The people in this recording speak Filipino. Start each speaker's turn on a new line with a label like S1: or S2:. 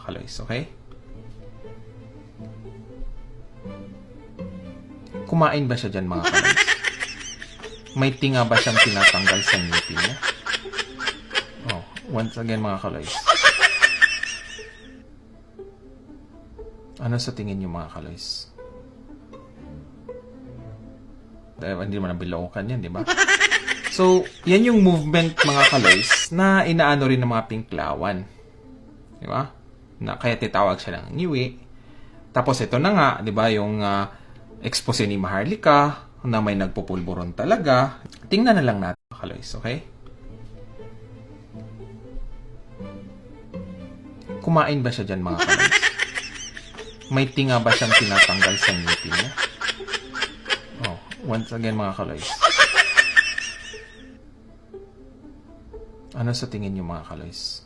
S1: kaloys, okay? Kumain ba siya dyan, mga kaloys? May tinga ba siyang tinatanggal sa ngipin niya? Oh, once again, mga kaloys. Ano sa tingin niyo, mga kaloys? Hindi naman nabilaukan yan, di ba? So, yan yung movement, mga kaloys, na inaano rin ng mga pinklawan. Di ba? Na, kaya titawag siya ng ngiwi. Tapos ito na nga, di ba, yung expose ni Maharlika, na may nagpupulburon talaga. Tingnan na lang natin, mga kaloys, okay? Kumain ba siya dyan, mga kaloys? May tinga ba siyang tinatanggal sa ngipin niya? Oh, once again, mga kaloys. Ano sa tingin niyo, mga kaloys?